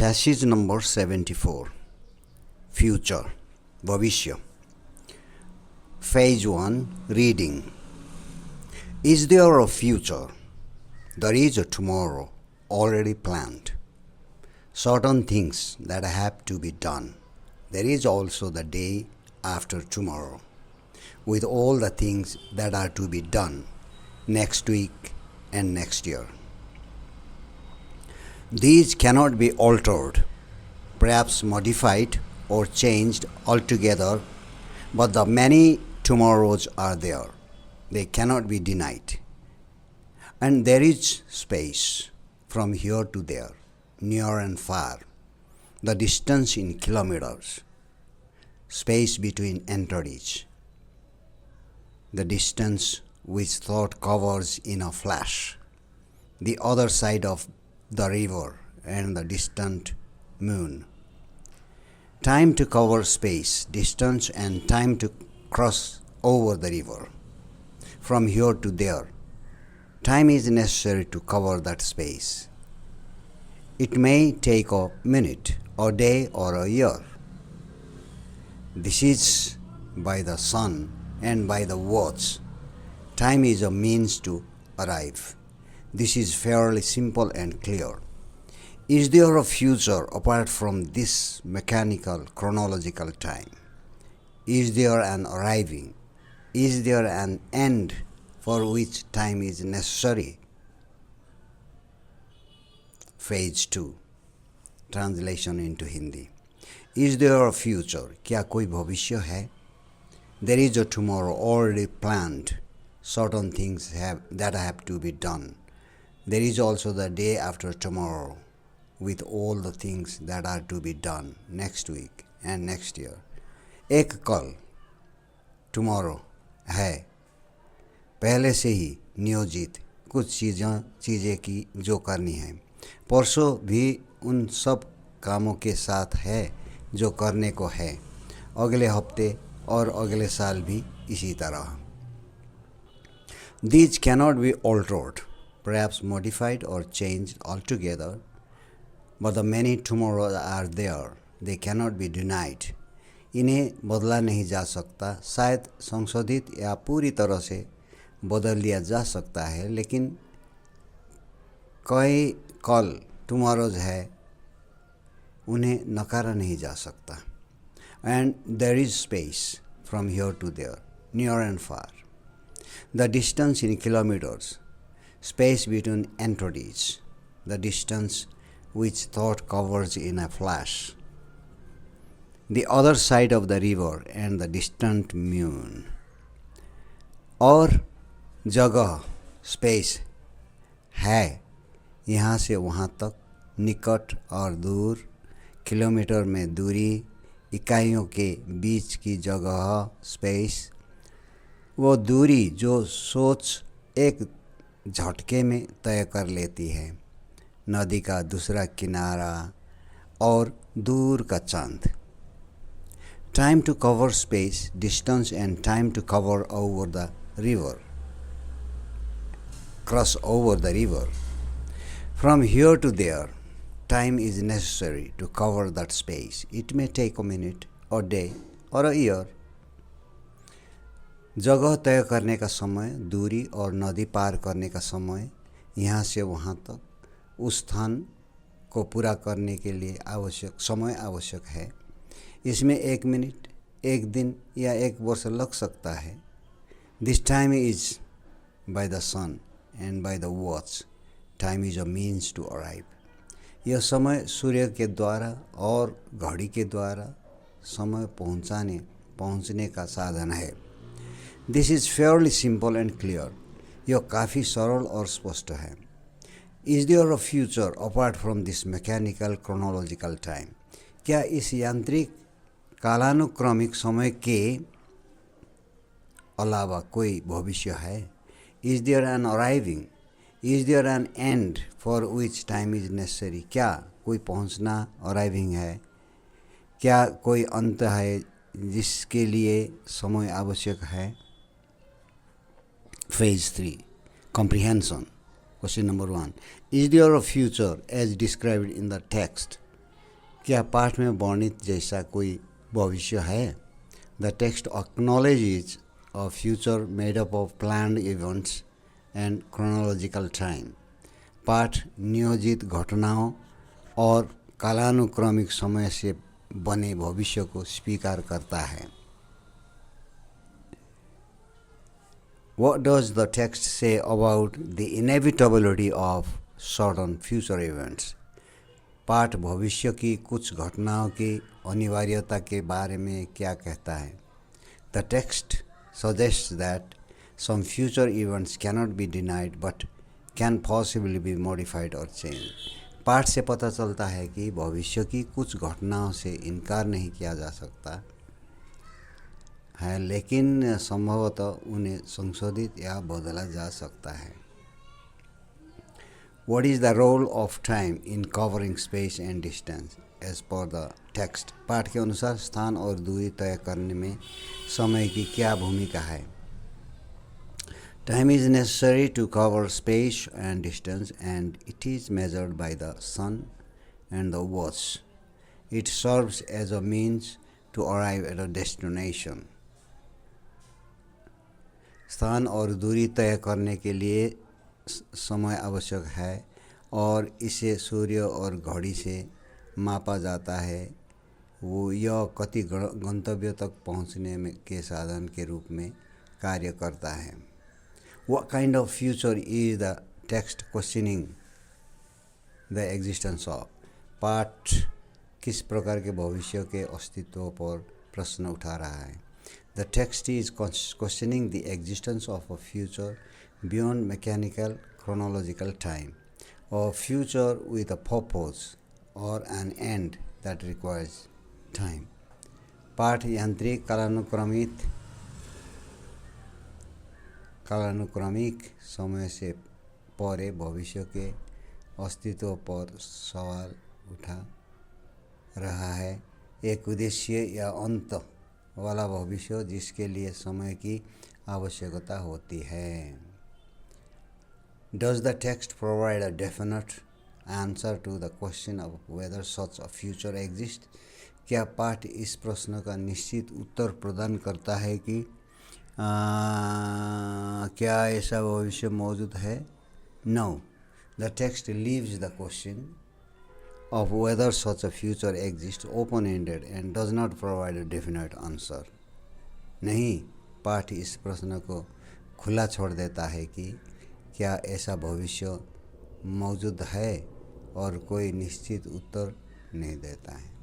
Passage number 74. Future. Bhavishya. Phase 1. Reading. Is there a future? There is a tomorrow already planned. Certain things that have to be done. There is also the day after tomorrow, with all the things that are to be done next week and next year. These cannot be altered, perhaps modified or changed altogether, but the many tomorrows are there. They cannot be denied. And there is space from here to there, near and far, the distance in kilometers, space between entities, the distance which thought covers in a flash, the other side of the river and the distant moon. Time to cover space, distance, and time to cross over the river. From here to there, time is necessary to cover that space. It may take a minute, a day, or a year. This is by the sun and by the watch. Time is a means to arrive. This is fairly simple and clear. Is there a future apart from this mechanical chronological time? Is there an arriving? Is there an end for which time is necessary? Phase 2. Translation into Hindi. Is there a future? क्या कोई भविष्य है? There is a tomorrow already planned. Certain things that have to be done. There is also the day after tomorrow, with all the things that are to be done next week and next year. एक कल, tomorrow, है पहले से ही नियोजित कुछ चीज़ें की जो करनी है. परसों भी उन सब कामों के साथ है जो करने को है. अगले हफ्ते और अगले साल भी इसी तरह. These cannot be altered, perhaps modified or changed altogether, but the many tomorrows are there. They cannot be denied. इन्हें बदला नहीं जा सकता, शायद संशोधित या पूरी तरह से बदल दिया जा सकता है, लेकिन कई कल tomorrows है, उन्हें नकारा नहीं जा सकता. And there is space from here to there, near and far. The distance in kilometers, space between entities, the distance which thought covers in a flash, the other side of the river and the distant moon. और जगह, space, है यहाँ से वहाँ तक, निकट और दूर, किलोमीटर में दूरी, इकाइयों के बीच की जगह, space, वो दूरी जो सोच एक झटके में तय कर लेती है, नदी का दूसरा किनारा और दूर का चांद. Time to cover space, distance, and time to cover over the river, cross over the river. From here to there, time is necessary to cover that space. It may take a minute, a day, or a year. जगह तय करने का समय, दूरी और नदी पार करने का समय, यहाँ से वहाँ तक, उस स्थान को पूरा करने के लिए आवश्यक समय आवश्यक है. इसमें एक मिनट, एक दिन या एक वर्ष लग सकता है. This time is by the sun and by the watch. Time is a means to arrive. यह समय सूर्य के द्वारा और घड़ी के द्वारा समय पहुँचने का साधन है. This is fairly simple and clear. यह काफ़ी सरल और स्पष्ट है. Is there a future apart from this mechanical chronological time? क्या इस यांत्रिक कालानुक्रमिक समय के अलावा कोई भविष्य है? Is there an arriving? Is there an end for which time is necessary? क्या कोई पहुंचना अराइविंग है? क्या कोई अंत है जिसके लिए समय आवश्यक है? Phase 3. Comprehension. Question number 1. Is there a future as described in the text? क्या पाठ में वर्णित जैसा कोई भविष्य है? The text acknowledges a future made up of planned events and chronological time. पाठ नियोजित घटनाओं और कालानुक्रमिक समय से बने भविष्य को स्वीकार करता है। What does the text say about the inevitability of certain future events? पाठ भविष्य की कुछ घटनाओं की अनिवार्यता के बारे में क्या कहता है? The text suggests that some future events cannot be denied but can possibly be modified or changed. पाठ से पता चलता है कि भविष्य की कुछ घटनाओं से इनकार नहीं किया जा सकता है, लेकिन संभवतः उन्हें संशोधित या बदला जा सकता है। What is the role of time in covering space and distance as per the text? पाठ के अनुसार स्थान और दूरी तय करने में समय की क्या भूमिका है? Time is necessary to cover space and distance, and it is measured by the sun and the watch. It serves as a means to arrive at a destination. स्थान और दूरी तय करने के लिए समय आवश्यक है और इसे सूर्य और घड़ी से मापा जाता है। वो यह कति गंतव्य तक पहुंचने में के साधन के रूप में कार्य करता है। What kind of future is the text questioning the existence of? पाठ किस प्रकार के भविष्य के अस्तित्व पर प्रश्न उठा रहा है? The text is questioning the existence of a future beyond mechanical chronological time, a future with a purpose or an end that requires time. पाठ यांत्रिक कालानुक्रमिक समय से परे भविष्य के अस्तित्व पर सवाल उठा रहा है, एक उद्देश्य या अंत वाला भविष्य जिसके लिए समय की आवश्यकता होती है। Does the text provide a definite answer to the question of whether such a future exists? क्या पाठ इस प्रश्न का निश्चित उत्तर प्रदान करता है कि क्या ऐसा भविष्य मौजूद है? No. The text leaves the question of whether such a future exists open-ended and does not provide a definite answer. नहीं, पाठ इस प्रश्न को खुला छोड़ देता है कि क्या ऐसा भविष्य मौजूद है और कोई निश्चित उत्तर नहीं देता है।